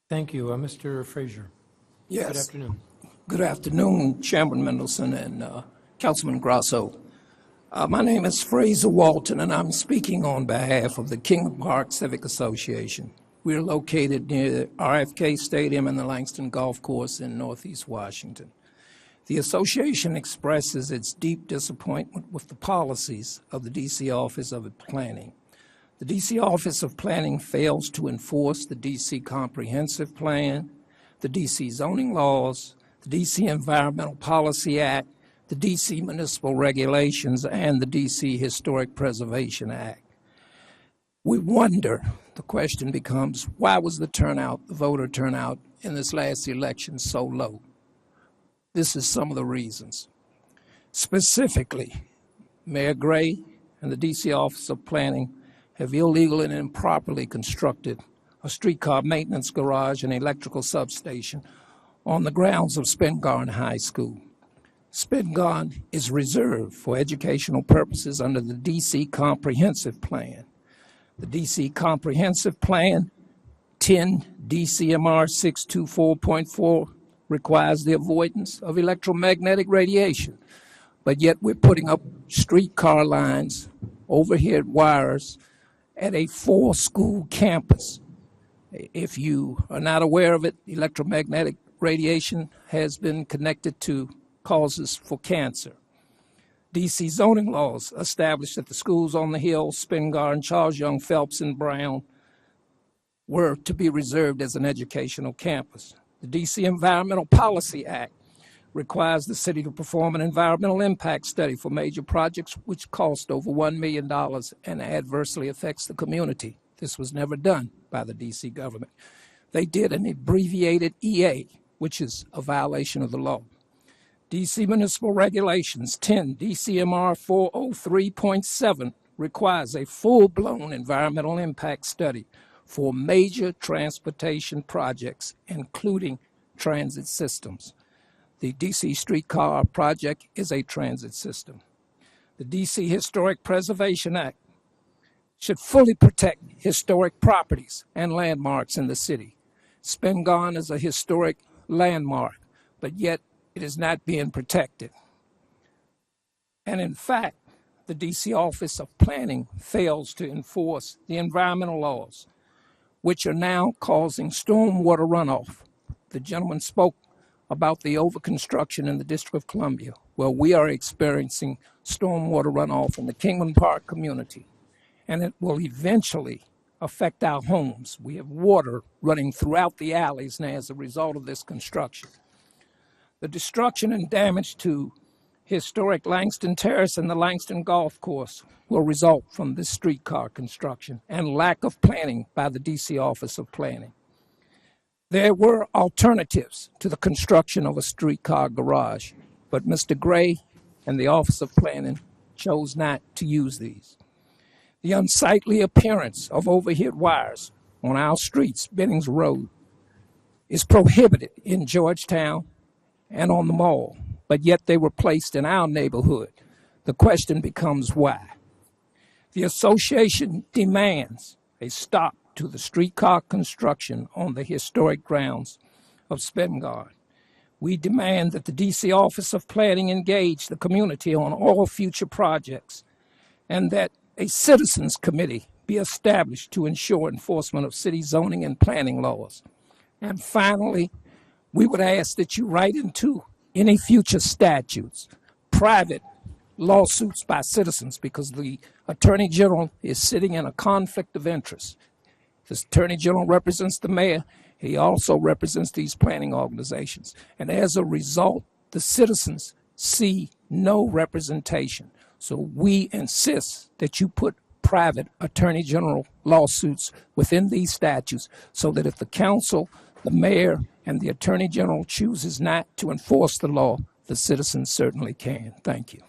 Thank you. Mr. Fraser. Yes. Good afternoon. Good afternoon, Chairman Mendelson and Councilman Grasso. My name is Fraser Walton, and I'm speaking on behalf of the Kingman Park Civic Association. We're located near RFK Stadium and the Langston Golf Course in Northeast Washington. The association expresses its deep disappointment with the policies of the D.C. Office of Planning. The D.C. Office of Planning fails to enforce the D.C. Comprehensive Plan, the D.C. zoning laws, the D.C. Environmental Policy Act, the D.C. Municipal Regulations, and the D.C. Historic Preservation Act. We wonder, the question becomes, why was the voter turnout in this last election so low? This is some of the reasons. Specifically, Mayor Gray and the D.C. Office of Planning have illegally and improperly constructed a streetcar maintenance garage and electrical substation on the grounds of Spingarn High School. Spingarn is reserved for educational purposes under the D.C. Comprehensive Plan. The D.C. Comprehensive Plan 10 DCMR 624.4 requires the avoidance of electromagnetic radiation, but yet we're putting up streetcar lines, overhead wires at a 4-school campus. If you are not aware of it, electromagnetic radiation has been connected to causes for cancer. D.C. zoning laws establish that the schools on the Hill, Spingarn, Charles Young, Phelps, and Brown were to be reserved as an educational campus. The D.C. Environmental Policy Act requires the city to perform an environmental impact study for major projects which cost over $1 million and adversely affects the community. This was never done by the D.C. government. They did an abbreviated EA, which is a violation of the law. D.C. Municipal Regulations 10 DCMR 403.7 requires a full-blown environmental impact study for major transportation projects, including transit systems. The D.C. streetcar project is a transit system. The D.C. Historic Preservation Act should fully protect historic properties and landmarks in the city. Spingarn is a historic landmark, but yet it is not being protected. And in fact, the D.C. Office of Planning fails to enforce the environmental laws, which are now causing stormwater runoff. The gentleman spoke about the overconstruction in the District of Columbia, where we are experiencing stormwater runoff in the Kingman Park community, and it will eventually affect our homes. We have water running throughout the alleys now as a result of this construction. The destruction and damage to historic Langston Terrace and the Langston Golf Course will result from this streetcar construction and lack of planning by the D.C. Office of Planning. There were alternatives to the construction of a streetcar garage, but Mr. Gray and the Office of Planning chose not to use these. The unsightly appearance of overhead wires on our streets, Bennings Road, is prohibited in Georgetown and on the mall, but yet they were placed in our neighborhood. The question becomes why. The association demands a stop to the streetcar construction on the historic grounds of Spingarn. We demand that the D.C. Office of Planning engage the community on all future projects and that a citizens committee be established to ensure enforcement of city zoning and planning laws. And finally, we would ask that you write into any future statutes private lawsuits by citizens, because the Attorney General is sitting in a conflict of interest. The Attorney General represents the mayor. He also represents these planning organizations. And as a result, the citizens see no representation. So we insist that you put private Attorney General lawsuits within these statutes so that if the council, the mayor, and the Attorney General chooses not to enforce the law, the citizens certainly can. Thank you.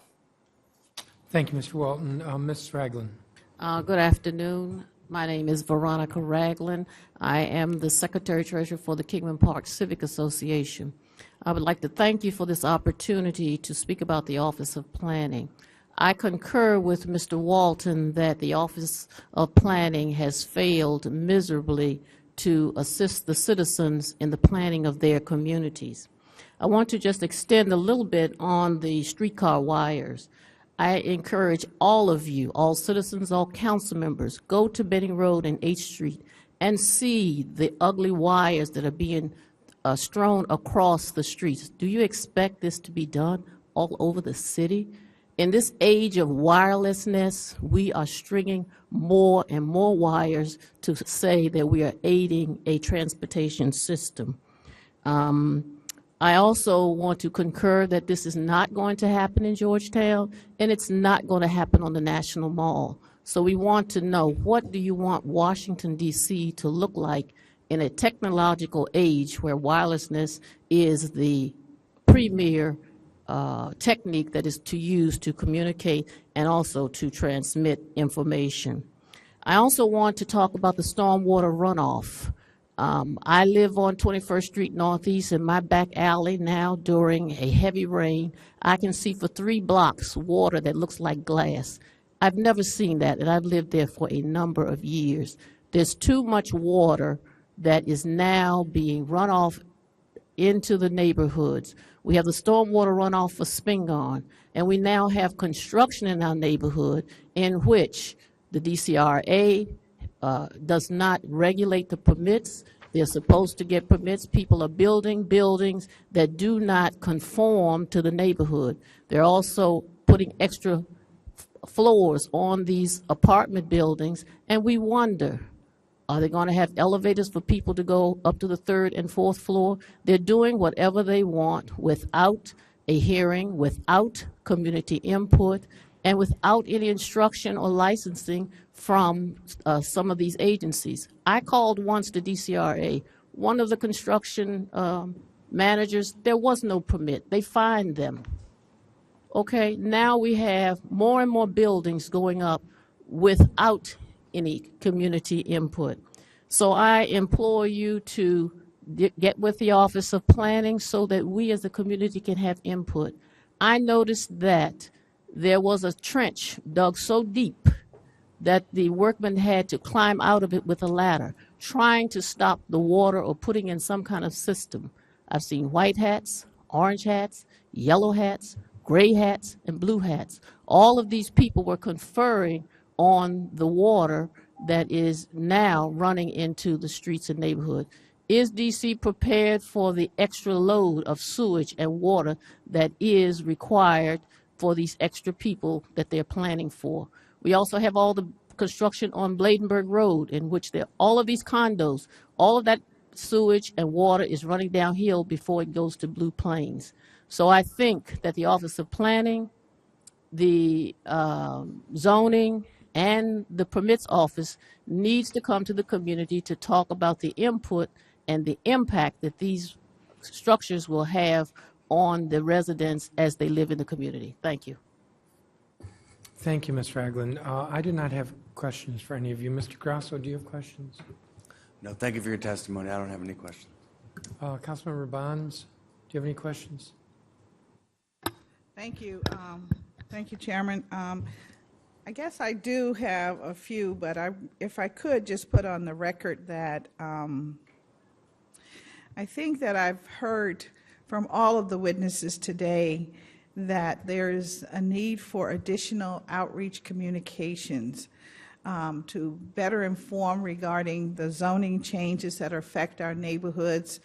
Thank you, Mr. Walton. Ms. Raglin. Good afternoon. My name is Veronica Raglin. I am the Secretary-Treasurer for the Kingman Park Civic Association. I would like to thank you for this opportunity to speak about the Office of Planning. I concur with Mr. Walton that the Office of Planning has failed miserably to assist the citizens in the planning of their communities. I want to just extend a little bit on the streetcar wires. I encourage all of you, all citizens, all council members, go to Benning Road and H Street and see the ugly wires that are being strewn across the streets. Do you expect this to be done all over the city? In this age of wirelessness, we are stringing more and more wires to say that we are aiding a transportation system. I also want to concur that this is not going to happen in Georgetown, and it's not going to happen on the National Mall. So we want to know, what do you want Washington, D.C. to look like in a technological age where wirelessness is the premier technique that is to use to communicate and also to transmit information. I also want to talk about the stormwater runoff. I live on 21st Street Northeast. In my back alley now, during a heavy rain, I can see for 3 blocks water that looks like glass. I've never seen that, and I've lived there for a number of years. There's too much water that is now being run off into the neighborhoods. We have the stormwater runoff for Spingarn, and we now have construction in our neighborhood in which the DCRA does not regulate the permits. They're supposed to get permits. People are building buildings that do not conform to the neighborhood. They're also putting extra floors on these apartment buildings, and we wonder, are they going to have elevators for people to go up to the 3rd and 4th floor? They're doing whatever they want without a hearing, without community input, and without any instruction or licensing from some of these agencies. I called once the DCRA. One of the construction managers, there was no permit. They fined them. Okay, now we have more and more buildings going up without any community input. So I implore you to get with the Office of Planning so that we as a community can have input. I noticed that there was a trench dug so deep that the workmen had to climb out of it with a ladder, trying to stop the water or putting in some kind of system. I've seen white hats, orange hats, yellow hats, gray hats, and blue hats. All of these people were conferring on the water that is now running into the streets and neighborhood. Is DC prepared for the extra load of sewage and water that is required for these extra people that they're planning for? We also have all the construction on Bladenburg Road, in which all of these condos, all of that sewage and water is running downhill before it goes to Blue Plains. So I think that the Office of Planning, the zoning, and the permits office needs to come to the community to talk about the input and the impact that these structures will have on the residents as they live in the community. Thank you. Thank you, Ms. Raglin. I do not have questions for any of you. Mr. Grasso, do you have questions? No, thank you for your testimony. I don't have any questions. Councilmember Bonds, do you have any questions? Thank you. Thank you, Chairman. I guess I do have a few, but if I could just put on the record that I think that I've heard from all of the witnesses today that there is a need for additional outreach communications to better inform regarding the zoning changes that affect our neighborhoods,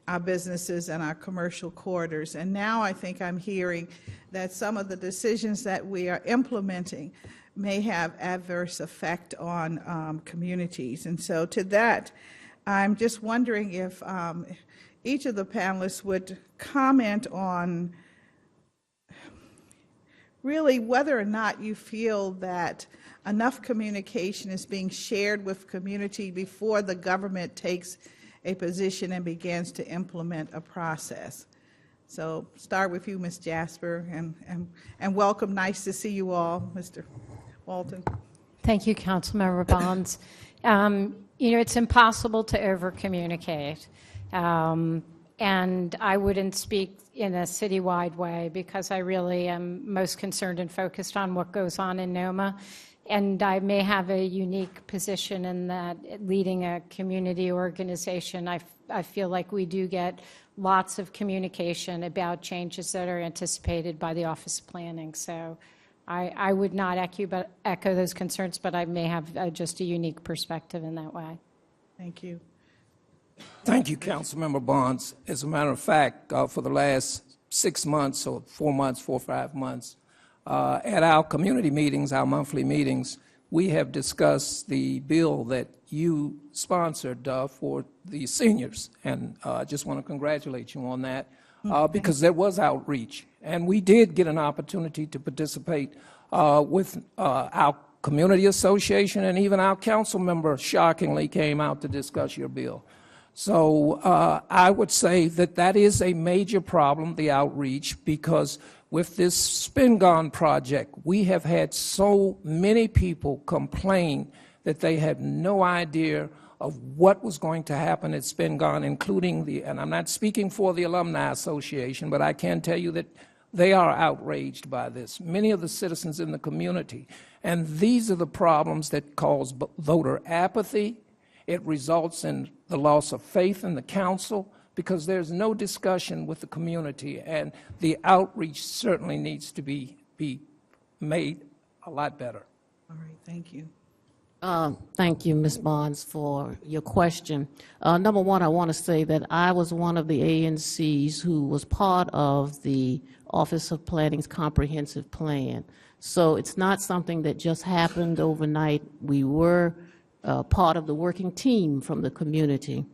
our businesses, and our commercial corridors. And now I think I'm hearing that some of the decisions that we are implementing may have adverse effect on communities. And so to that, I'm just wondering if each of the panelists would comment on really whether or not you feel that enough communication is being shared with community before the government takes a position and begins to implement a process. So start with you, Ms. Jasper, and welcome. Nice to see you all, Mr. Walton. Thank you, Councilmember Bonds. You know, it's impossible to over-communicate, and I wouldn't speak in a citywide way because I really am most concerned and focused on what goes on in NOMA. And I may have a unique position in that leading a community organization, I feel like we do get lots of communication about changes that are anticipated by the Office of Planning. So I would not echo those concerns, but I may have just a unique perspective in that way. Thank you. Thank you, Councilmember Bonds. As a matter of fact, for the last 6 months or 4 months, 4 or 5 months, at our community meetings, our monthly meetings, we have discussed the bill that you sponsored for the seniors. And I just want to congratulate you on that because there was outreach. And we did get an opportunity to participate with our community association, and even our council member shockingly came out to discuss your bill. So I would say that that is a major problem, the outreach, because with this Spingarn project, we have had so many people complain that they had no idea of what was going to happen at Spingarn, including and I'm not speaking for the Alumni Association, but I can tell you that they are outraged by this, many of the citizens in the community. And these are the problems that cause voter apathy. It results in the loss of faith in the council because there's no discussion with the community, and the outreach certainly needs to be made a lot better. All right, thank you. Thank you, Ms. Bonds, for your question. Number one, I want to say that I was one of the ANCs who was part of the Office of Planning's comprehensive plan. So it's not something that just happened overnight. We were part of the working team from the community.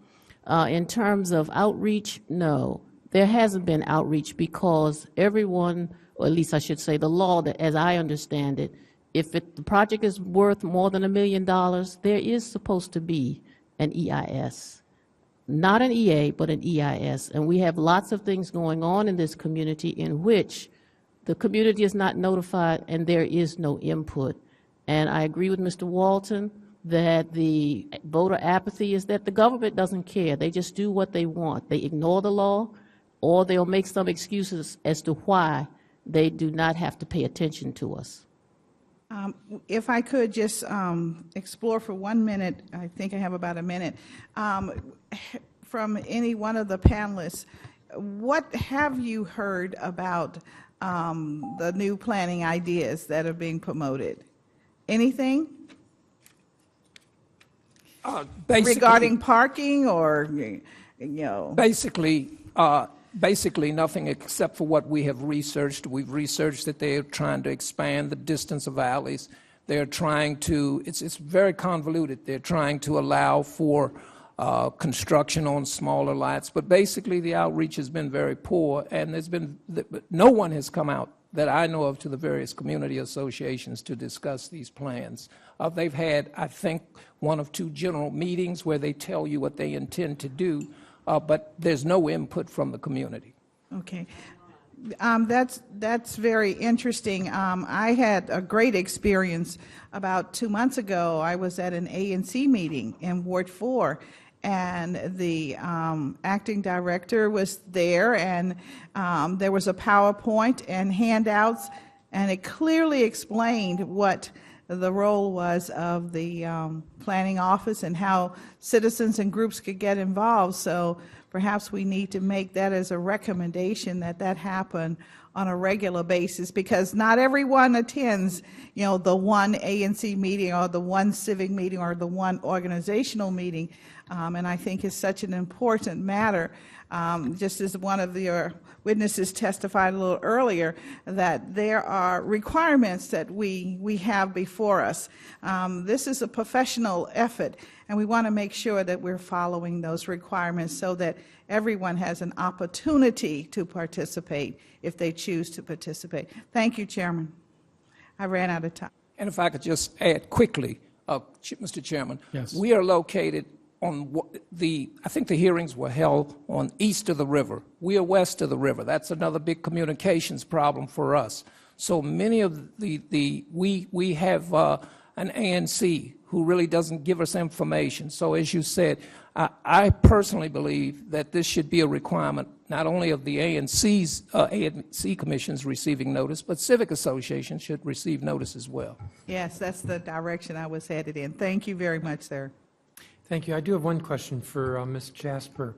In terms of outreach, no. There hasn't been outreach because everyone, or at least I should say the law, that as I understand it, if the project is worth more than $1 million, there is supposed to be an EIS. Not an EA, but an EIS. And we have lots of things going on in this community in which the community is not notified and there is no input. And I agree with Mr. Walton that the voter apathy is that the government doesn't care. They just do what they want. They ignore the law, or they'll make some excuses as to why they do not have to pay attention to us. If I could just explore for 1 minute, I think I have about a minute, from any one of the panelists, what have you heard about the new planning ideas that are being promoted? Anything? Regarding parking or, you know? Basically nothing except for what we have researched. We've researched that they are trying to expand the distance of alleys. They're trying to, it's very convoluted. They're trying to allow for construction on smaller lots. But basically the outreach has been very poor, and no one has come out that I know of to the various community associations to discuss these plans. They've had, I think, 1 or 2 general meetings where they tell you what they intend to do, but there's no input from the community. Okay. That's very interesting. I had a great experience about 2 months ago. I was at an ANC meeting in Ward 4, and the acting director was there, and there was a PowerPoint and handouts, and it clearly explained what the role was of the planning office and how citizens and groups could get involved. So perhaps we need to make that as a recommendation that happen on a regular basis, because not everyone attends, you know, the one ANC meeting or the one civic meeting or the one organizational meeting. And I think it's such an important matter, just as one of your witnesses testified a little earlier, that there are requirements that we have before us. This is a professional effort, and we want to make sure that we're following those requirements so that everyone has an opportunity to participate if they choose to participate. Thank you, Chairman. I ran out of time. And if I could just add quickly, Mr. Chairman, Yes. We are located on I think the hearings were held on east of the river. We are west of the river. That's another big communications problem for us. So many of we have an ANC who really doesn't give us information. So as you said, I personally believe that this should be a requirement not only of the ANC commissions receiving notice, but civic associations should receive notice as well. Yes, that's the direction I was headed in. Thank you very much, sir. Thank you. I do have one question for Ms. Jasper.